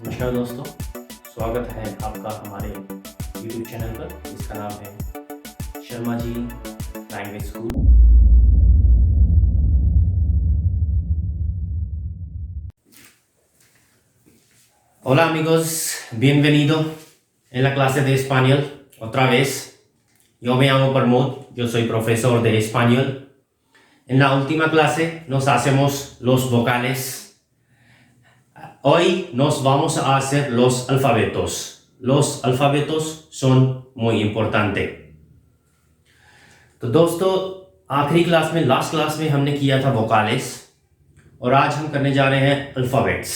नमस्कार दोस्तों, स्वागत है आपका हमारे YouTube चैनल पर जिसका नाम है Sharma ji language school. Hola amigos, bienvenido en la clase de español otra vez. Yo me llamo Pramod, yo soy profesor de español. En la última clase nos hacemos los vocales. Hoy nos vamos a hacer los alfabetos. Los alfabetos son muy importantes. तो दोस्तों आखिरी class में last class में हमने किया था वोकालेस और आज हम करने जा रहे हैं अल्फ़ाबेट्स।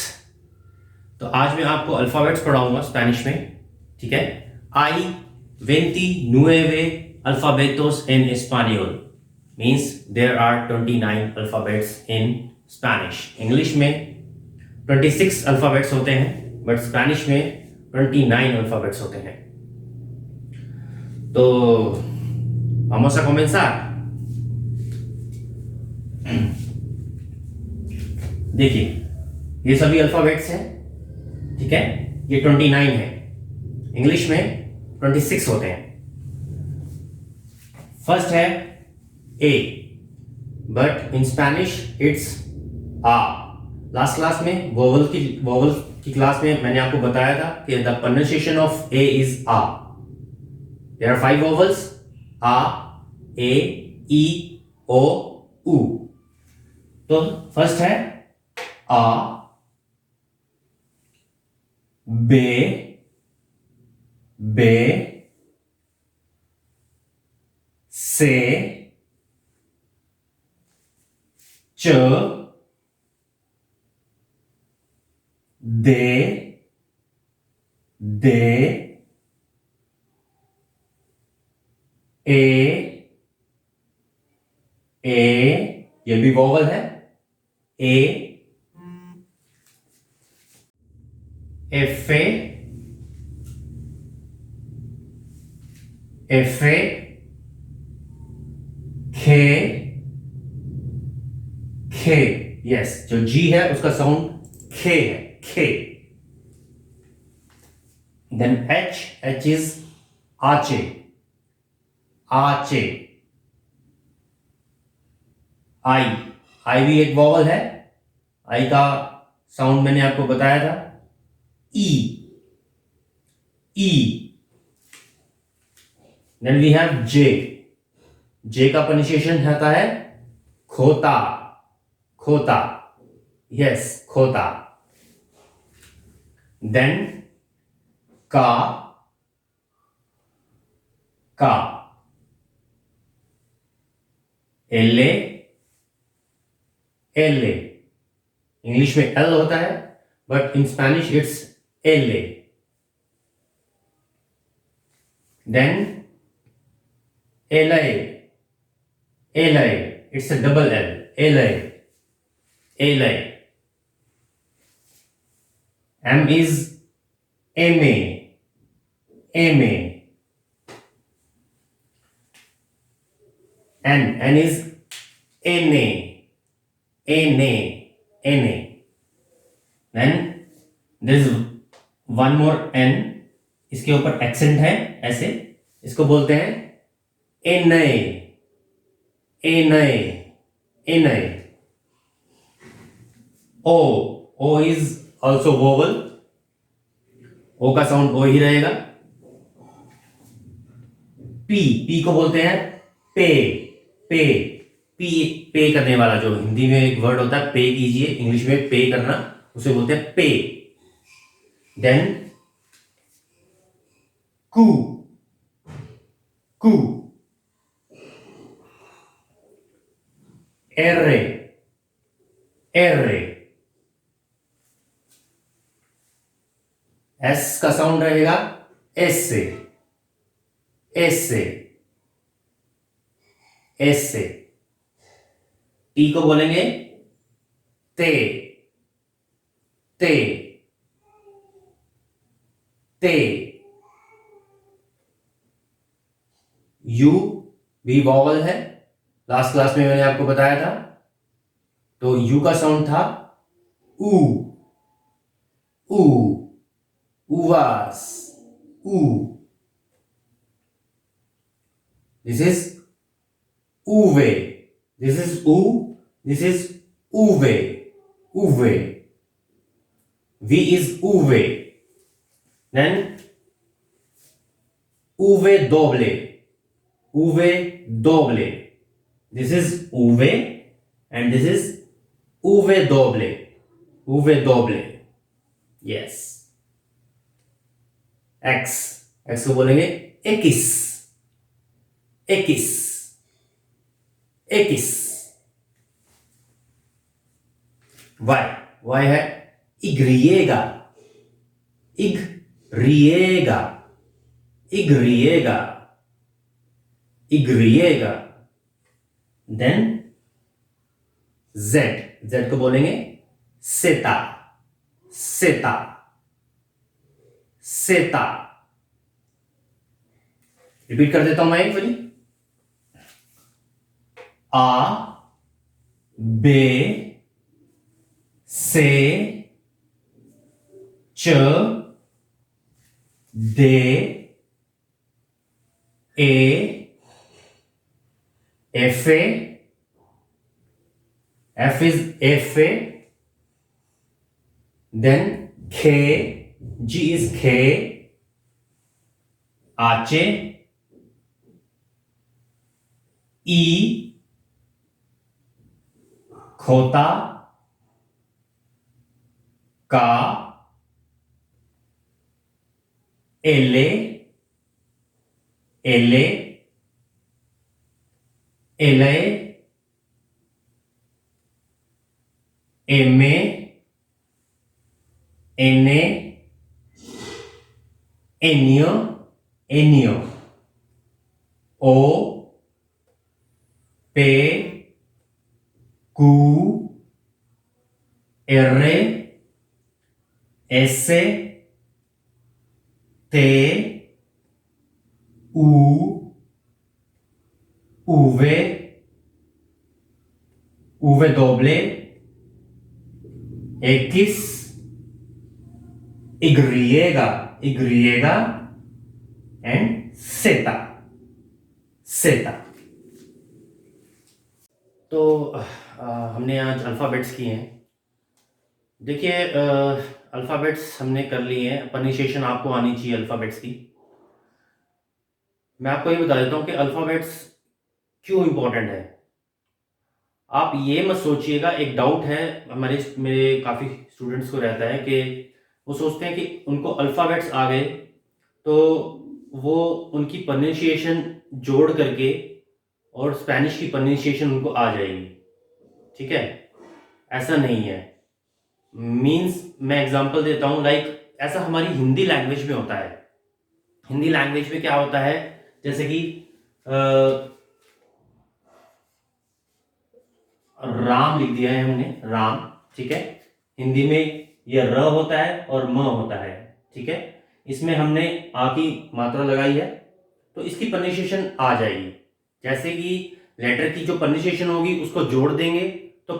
तो आज मैं आपको अल्फ़ाबेट्स पढ़ाऊंगा स्पेनिश में, ठीक है। आई 29 alfabetos en español means there are 29 alphabets in Spanish. English में 26 अल्फ़ाबेट्स होते हैं बट स्पेनिश में 29 अल्फ़ाबेट्स होते हैं। तो vamos a comenzar. देखिए ये सभी अल्फ़ाबेट्स हैं, ठीक है। ये 29 है, इंग्लिश में 26 होते हैं। फर्स्ट है A, but in Spanish it's आ। लास्ट क्लास में वोवल की क्लास में मैंने आपको बताया था कि the pronunciation of A is आ। देयर आर 5 वोवल्स आ, ए, ई, ओ, उ। तो फर्स्ट है आ, बे, बे, से, च, दे, दे, ए, ये भी वोवल है, ए, एफ, एफ, खे, खे, यस, जो जी है उसका साउंड खे है, खे। देन एच इज आचे, आचे। आई भी एक वोवल है, आई का साउंड मैंने आपको बताया था ई, ई। देन वी हैव जे का प्रोनाउंसिएशन होता है खोता, खोता, यस, खोता। देन का, का, एले, एले। इंग्लिश में एल होता है बट इन स्पेनिश इट्स एले। देन एले, एले, इट्स अ डबल एल, एले, एले। एम इज एमे, एमे। एन इज एने, एने, एने। Then there is one more N, इसके ऊपर एक्सेंट है ऐसे, इसको बोलते हैं एने, एने, एने। ओ इज ऑल्सो वोवल, ओ का साउंड ओ ही रहेगा। पी को बोलते हैं पे, पे, पे करने वाला, जो हिंदी में एक वर्ड होता है पे कीजिए, इंग्लिश में पे करना, उसे बोलते हैं पे। देन कू, कू, एर्रे, एर्रे। एस का साउंड रहेगा एस से, एस से, एस से। टी को बोलेंगे ते, ते, ते। यू भी वॉवल है, लास्ट क्लास में मैंने आपको बताया था। तो यू का साउंड था ऊ, ऊ। uvas, u. This is uve. This is u. This is uve. Uve. V is uve. Then uve doble. Uve doble. This is uve and this is uve doble. Uve doble. Yes. X. X को बोलेंगे X. X. X. Y. Y है igriega. Igriega. Igriega. Igriega. Then Z. Z को बोलेंगे सेता. सेता. सेता. Repeat कर देता हूं मैं एक बारी. आ बे से च दे ए एफ ए. F is F A. Then K. G is K. आचे. E. खोता. का. एले. एले. एले. एमे. एने. एनियो. एनियो. ओ. पे. कू. एरे. एसे. ते. ऊ. उवे. उवे दोble. X. Y and zeta. zeta. तो हमने आज अल्फ़ाबेट्स किए हैं. देखिए अल्फ़ाबेट्स हमने कर लिए हैं. प्रोनाउंसिएशन आपको आनी चाहिए अल्फ़ाबेट्स की. मैं आपको ये बता देता हूँ कि अल्फ़ाबेट्स क्यों इम्पोर्टेंट है. आप ये मत सोचिएगा. एक डाउट है मेरे काफ़ी स्टूडेंट्स को रहता है कि वो सोचते हैं कि उनको अल्फ़ाबेट्स आ गए तो वो उनकी प्रोनाउंसिएशन जोड़ करके और स्पेनिश की प्रोनाउंसिएशन उनको आ जाएगी. ठीक है, ऐसा नहीं है. मीन्स मैं एग्जांपल देता हूँ. लाइक ऐसा हमारी हिंदी लैंग्वेज में होता है. हिंदी लैंग्वेज में क्या होता है, जैसे कि राम लिख दिया है हमने, राम. ठीक है, हिंदी में ये र होता है और म होता है. ठीक है, इसमें हमने आ की मात्रा लगाई है तो इसकी प्रोनाउंसिएशन आ जाएगी. जैसे कि लेटर की जो प्रोनाउंसिएशन होगी उसको जोड़ देंगे तो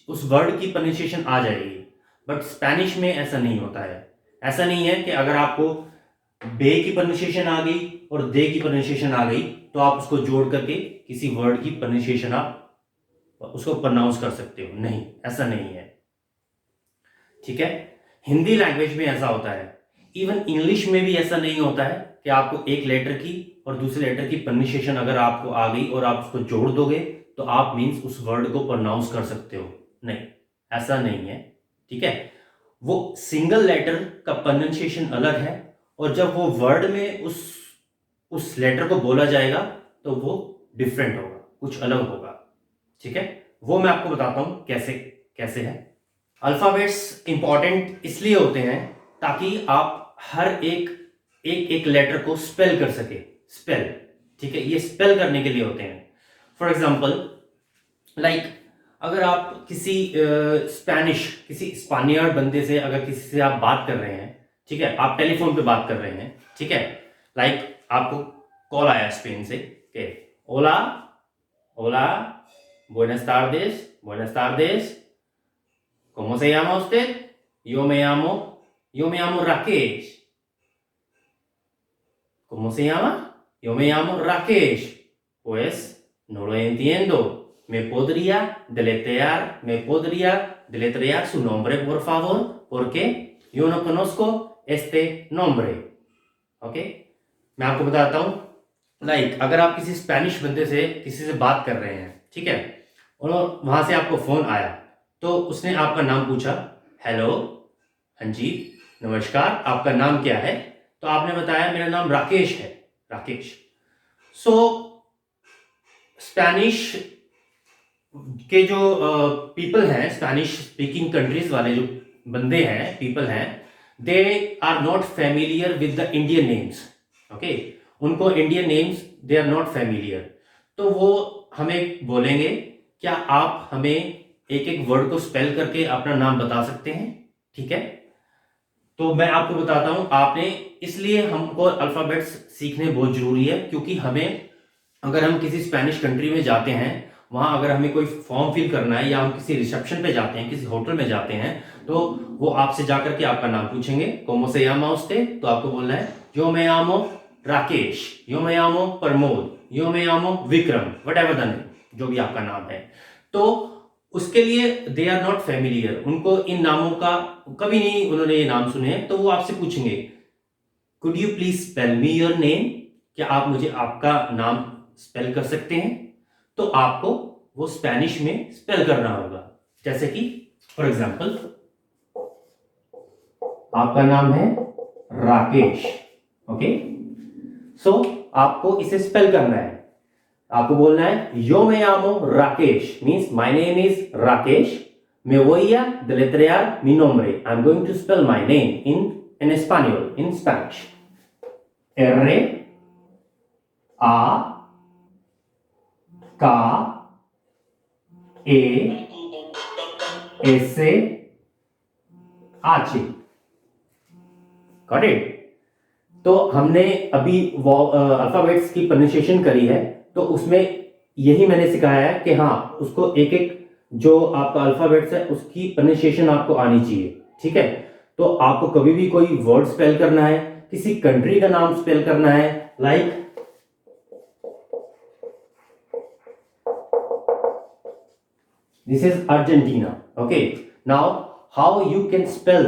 उस वर्ड की प्रोनाउंसिएशन आ जाएगी. बट स्पेनिश में ऐसा नहीं होता है. ऐसा नहीं है कि अगर आपको बे की प्रोनाउंसिएशन आ गई और दे की प्रोनाउंसिएशन आ गई तो आप उसको जोड़ करके किसी वर्ड की प्रोनाउंसिएशन आप उसको प्रोनाउंस कर सकते हो. नहीं, ऐसा नहीं है. ठीक है, हिंदी लैंग्वेज में ऐसा होता है. इवन इंग्लिश में भी ऐसा नहीं होता है कि आपको एक लेटर की और दूसरे लेटर की प्रोनाउंसिएशन अगर आपको आ गई और आप उसको जोड़ दोगे तो आप मीन्स उस वर्ड को प्रोनाउंस कर सकते हो. नहीं, ऐसा नहीं है. ठीक है, वो सिंगल लेटर का प्रोनाउंसिएशन अलग है और जब वो वर्ड में उस लेटर को बोला जाएगा तो वो डिफरेंट होगा, कुछ अलग होगा. ठीक है, वो मैं आपको बताता हूं कैसे कैसे है. अल्फाबेट्स इंपॉर्टेंट इसलिए होते हैं ताकि आप हर एक लेटर को स्पेल कर सके. स्पेल, ठीक है, ये स्पेल करने के लिए होते हैं. फॉर एग्जांपल लाइक अगर आप किसी किसी स्पेनियर्ड बंदे से अगर किसी से आप बात कर रहे हैं, ठीक है, आप टेलीफोन पे बात कर रहे हैं. ठीक है, लाइक आपको कॉल आया स्पेन से के ओला ओला buenas tardes, ¿cómo se llama usted? Yo me llamo Yo me llamo Rakesh. ¿Cómo se llama? Yo me llamo Rakesh. Pues no lo entiendo. ¿Me podría deletrear su nombre, por favor? Porque yo no conozco este nombre. Okay मैं आपको बताता हूँ अगर आप किसी Spanish बंदे से किसी से बात कर रहे हैं, ठीक है, और वहां से आपको फोन आया तो उसने आपका नाम पूछा, हेलो, हाँ जी, नमस्कार, आपका नाम क्या है? तो आपने बताया मेरा नाम राकेश है, राकेश। सो स्पेनिश के जो पीपल हैं, स्पेनिश स्पीकिंग कंट्रीज वाले जो बंदे हैं, पीपल हैं, they are not familiar with the Indian names. Okay, उनको Indian names they are not familiar. तो वो हमें बोलेंगे, क्या आप हमें एक एक वर्ड को स्पेल करके अपना नाम बता सकते हैं? ठीक है, तो मैं आपको बताता हूं, आपने इसलिए हमको अल्फाबेट्स सीखने बहुत जरूरी है, क्योंकि हमें अगर हम किसी स्पेनिश कंट्री में जाते हैं, वहां अगर हमें कोई फॉर्म फिल करना है या हम किसी रिसेप्शन पे जाते हैं, किसी होटल में जाते हैं, तो वो आपसे जाकर के आपका नाम पूछेंगे, कोमो से llama usted, तो आपको बोलना है yo me llamo Rakesh, yo me llamo Pramod, yo me llamo Vikram, whatever the name, जो भी आपका नाम है। तो उसके लिए दे आर नॉट फेमिलियर, उनको इन नामों का कभी नहीं उन्होंने ये नाम सुने हैं, तो वो आपसे पूछेंगे could you please spell me your name, क्या आप मुझे आपका नाम स्पेल कर सकते हैं? तो आपको वो स्पेनिश में स्पेल करना होगा, जैसे कि फॉर एग्जांपल आपका नाम है राकेश, ओके, सो आपको इसे स्पेल करना है, आपको बोलना है yo me llamo Rakesh means my name is Rakesh, me voy a deletrear mi nombre, I'm going to spell my name in español, in Spanish, R A K A S H, got it? तो हमने अभी alphabets की pronunciation करी है, तो उसमें यही मैंने सिखाया है कि हाँ, उसको एक एक जो आपका अल्फाबेट्स है उसकी प्रोनाउंसिएशन आपको आनी चाहिए, ठीक है? तो आपको कभी भी कोई वर्ड स्पेल करना है, किसी कंट्री का नाम स्पेल करना है, like this is Argentina, okay, now how you can spell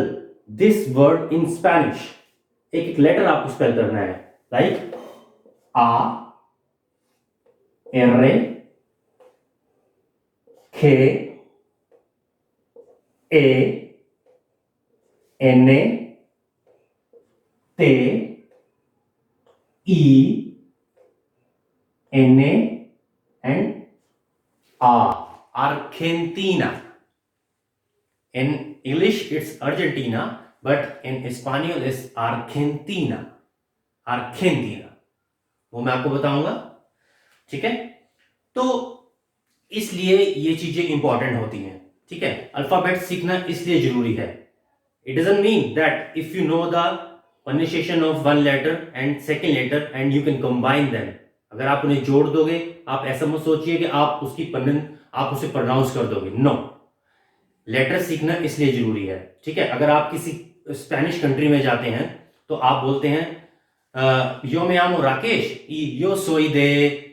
this word in Spanish, एक एक लेटर आपको स्पेल करना है, like A R K A N T E N A and A, Argentina. In English it's Argentina, but in Espanol it's Argentina, Argentina, वो मैं आपको बताऊंगा, ठीक है? तो इसलिए ये चीजें इंपॉर्टेंट होती हैं, ठीक है? अल्फाबेट सीखना इसलिए जरूरी है। It doesn't mean that if you know the pronunciation of one letter and second letter and you can combine them, अगर आप उन्हें जोड़ दोगे, आप ऐसा मत सोचिए कि आप उसे प्रोनाउंस कर दोगे, नो, लेटर सीखना इसलिए जरूरी है, ठीक है? अगर आप किसी स्पेनिश कंट्री में जाते हैं तो आप बोलते हैं yo me llamo Rakesh y yo soy de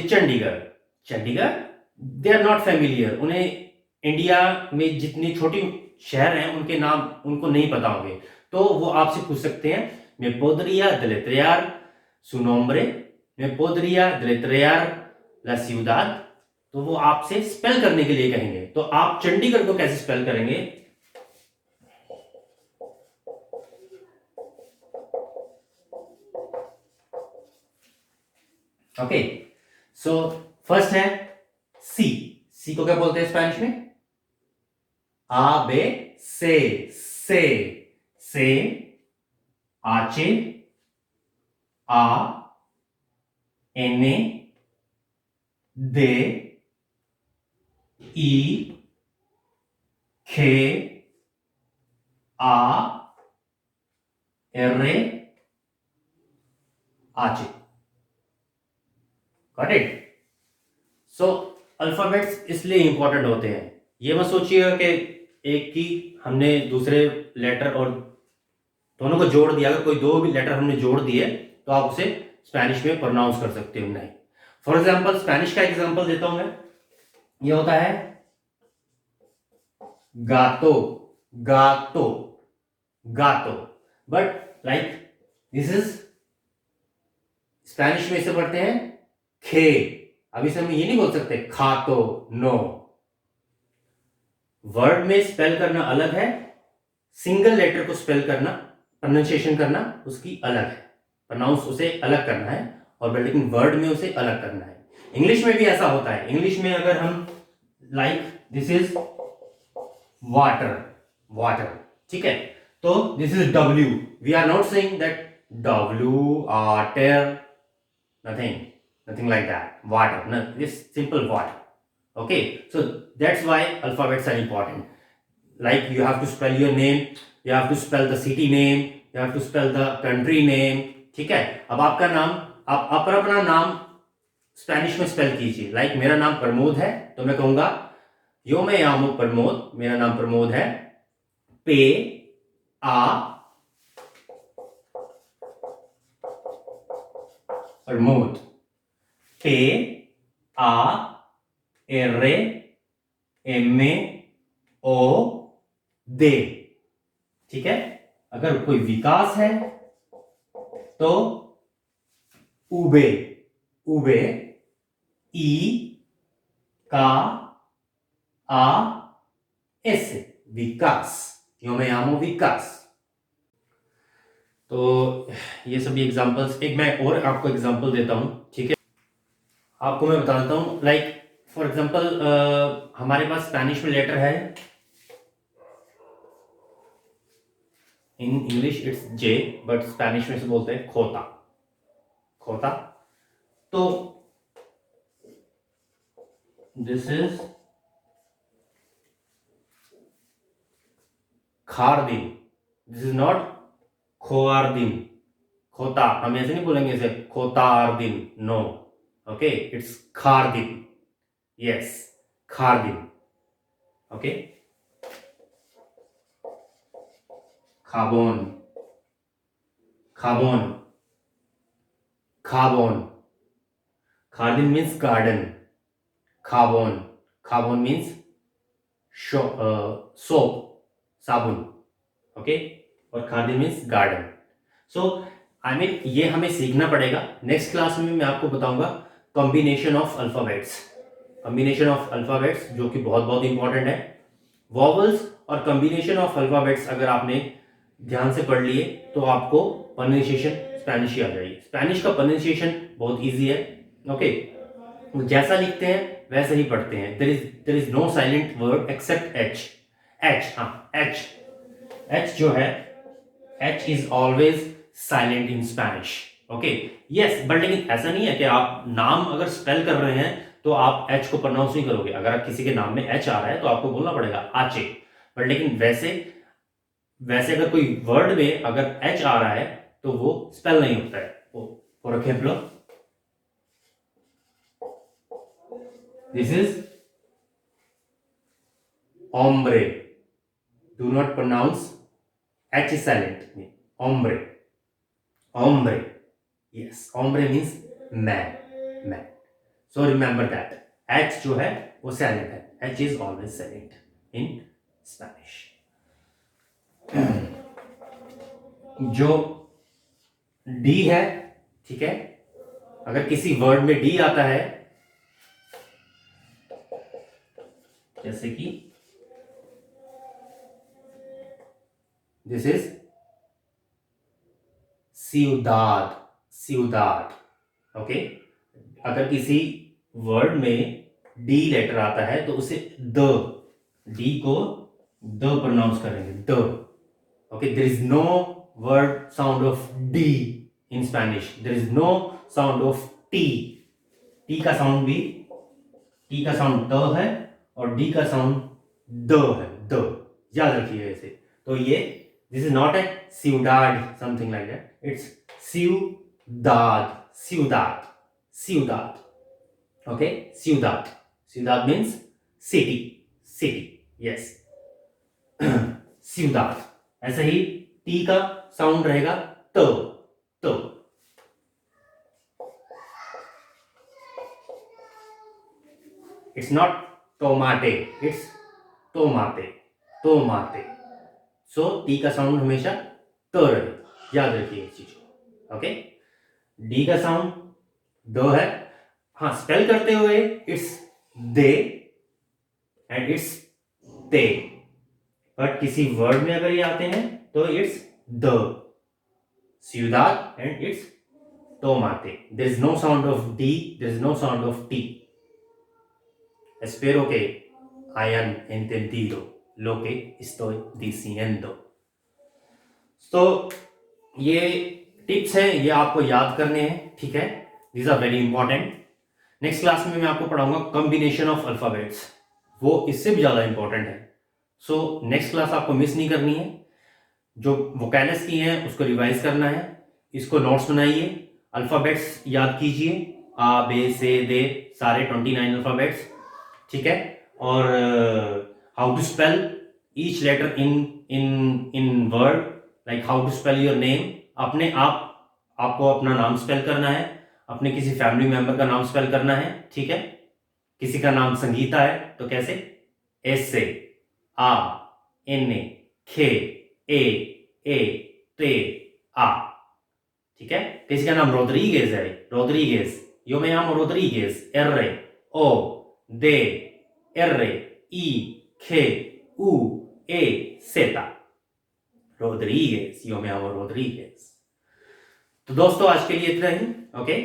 Chandigarh, Chandigarh, they are not familiar, उन्हें इंडिया में जितनी छोटी शहर हैं उनके नाम उनको नहीं पता होंगे, तो वो आपसे पूछ सकते हैं me podría deletrear su nombre, me podría deletrear la ciudad, तो वो आपसे स्पेल करने के लिए कहेंगे। तो आप चंडीगढ़ को कैसे स्पेल करेंगे? ओके, सो फर्स्ट है सी, सी को क्या बोलते हैं स्पेनिश में? आ बे से आचे आ एने दे ई खे आ एरे आचे, गॉट इट? सो अल्फाबेट्स इसलिए इंपॉर्टेंट होते हैं, ये मत सोचिएगा कि एक ही हमने दूसरे लेटर और दोनों को जोड़ दिया, अगर कोई दो भी लेटर हमने जोड़ दिए तो आप उसे स्पेनिश में प्रोनाउंस कर सकते हो। नहीं, फॉर एग्जाम्पल स्पेनिश का एग्जाम्पल देता हूं मैं, ये होता है गातो, गातो, गातो, but like this is Spanish में इसे पढ़ते हैं खे। अभी से हम ये नहीं बोल सकते खातो, नो। वर्ड में स्पेल करना अलग है, सिंगल लेटर को स्पेल करना, प्रोनाउंसिएशन करना उसकी अलग है, प्रोनाउंस उसे अलग करना है, और लेकिन वर्ड में उसे अलग करना है। इंग्लिश में भी ऐसा होता है। इंग्लिश में अगर हम like this is water, water, ठीक है, तो this is W, we are not saying that W are nothing like that, water, no, this simple water. Okay, so that's why alphabets are important. Like you have to spell your name, you have to spell the city name, you have to spell the country name, ठीक है। अब आपका नाम, आप अपना नाम Spanish में spell कीजिए। लाइक मेरा नाम प्रमोद है, तो मैं कहूंगा यो मैं यामो प्रमोद, मेरा नाम प्रमोद है, पे आ प्रमोद, पे आ एरे एम ओ दे, ठीक है। अगर कोई विकास है तो उबे, उबे ई का आ एस, विकास, यो मैं यामो विकास। तो ये सभी एग्जांपल्स, एक मैं और आपको एग्जांपल देता हूं, ठीक है। आपको मैं बताता हूं, लाइक फॉर एग्जांपल हमारे पास स्पेनिश में लेटर है, in English it's J, but Spanish में से बोलते हैं खोता, खोता। तो दिस इज खारदिन, दिस इज नॉट खोआरदिन, खोता, हम ऐसे नहीं बोलेंगे इसे खोतारदिन, नो, ओके, इट्स खारदिन, यस, खारदिन, ओके। खाबोन, खाबोन, खाबोन, खारदिन मीन्स गार्डन, खाबोन, खाबोन मीन्स सोप, साबुन, ओके, और खारदिन means garden. So I mean ये हमें सीखना पड़ेगा। नेक्स्ट क्लास में मैं आपको बताऊंगा combination of alphabets, combination of alphabets जो कि बहुत बहुत इंपॉर्टेंट है। वॉवल्स और कॉम्बिनेशन ऑफ अल्फाबेट्स अगर आपने ध्यान से पढ़ लिए तो आपको प्रोनाउंसिएशन स्पेनिश ही आ जाएगी। स्पेनिश का प्रोनाउंसिएशन बहुत इजी है, ओके, जैसा लिखते हैं वैसे ही पढ़ते हैं। There is no silent word except H, H, हाँ एच, एच जो है, H is always silent in Spanish, okay, yes, but लेकिन ऐसा नहीं है कि आप नाम अगर स्पेल कर रहे हैं तो आप एच को प्रोनाउंस नहीं करोगे। अगर आप किसी के नाम में एच आ रहा है तो आपको बोलना पड़ेगा आचे, बट लेकिन वैसे वैसे अगर कोई वर्ड में अगर एच आ रहा है तो वो स्पेल नहीं होता है। फॉर एग्जांपल दिस इज ओम्ब्रे, do not pronounce H is silent, ओम्ब्रे, ओम्ब्रे, यस, ओम्ब्रे means man, man. So remember that H जो है वो साइलेंट है, H is always silent in Spanish. जो डी है, ठीक है, अगर किसी वर्ड में डी आता है, जैसे कि दिस इज सिउदाद, सिउदाद, ओके। अगर किसी वर्ड में डी लेटर आता है तो उसे द, डी को द प्रोनाउंस करेंगे, द, okay. There is no word sound of D in Spanish, there is no sound of T, T का साउंड भी, टी का साउंड द है और डी का साउंड द है, द, याद रखिए ऐसे। तो ये दिस इज नॉट ए सिउडाड समथिंग लाइक दैट, इट्स सिउदाद, सिउदाद, सिउदाद, ओके, सिउदाद, सिउदाद मीन्स सिटी, सिटी, यस, सिउदाद। ऐसे ही टी का साउंड रहेगा तो। इट्स नॉट टोमाटे, इट्स टोमाटे। सो टी का साउंड हमेशा तो रहे, याद रखिए इस चीज को। ओके, डी का साउंड दो है। हाँ, स्पेल करते हुए इट्स दे एंड इट्स ते, बट किसी वर्ड में अगर ये आते हैं तो it's the, ciudad and it's tomate. There is no sound of D, there is no sound of T. Espero que hayan entendido lo que estoy diciendo. तो ये टिप्स हैं, ये आपको याद करने हैं, ठीक है। These are very important. Next class में मैं आपको पढ़ाऊंगा कॉम्बिनेशन ऑफ अल्फाबेट्स, वो इससे भी ज्यादा इंपॉर्टेंट है। सो नेक्स्ट क्लास आपको मिस नहीं करनी है। जो वोकैबुलरी की है उसको रिवाइज करना है, इसको नोट्स बनाइए, अल्फाबेट्स याद कीजिए, आ बे से दे, सारे 29 अल्फाबेट्स, ठीक है। और how to spell each letter in word, like how to spell your name. अपने आप आपको अपना नाम स्पेल करना है, अपने किसी फैमिली मेंबर का नाम स्पेल करना है, ठीक है। किसी का नाम संगीता है तो कैसे, एस से, आ, एन ए, खे, ए ते, आ, ठीक है। किसी का नाम रोड्रिगेज है, रोड्रिगेज, यो मैं llamo Rodriguez, R O D R I G U E Z, Rodriguez, यो मैं llamo रोड्रिगेज। तो दोस्तों आज के लिए इतना ही। ओके,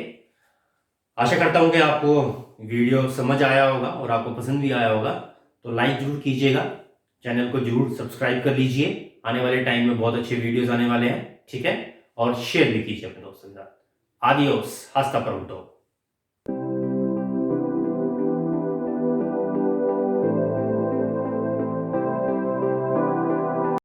आशा करता हूं कि आपको वीडियो समझ आया होगा और आपको पसंद भी आया होगा। तो लाइक जरूर कीजिएगा, चैनल को जरूर सब्सक्राइब कर लीजिए, आने वाले टाइम में बहुत अच्छे वीडियोस आने वाले हैं, ठीक है। और शेयर भी कीजिए अपने दोस्तों के साथ। आदियोस, हस्ता प्रोंटो।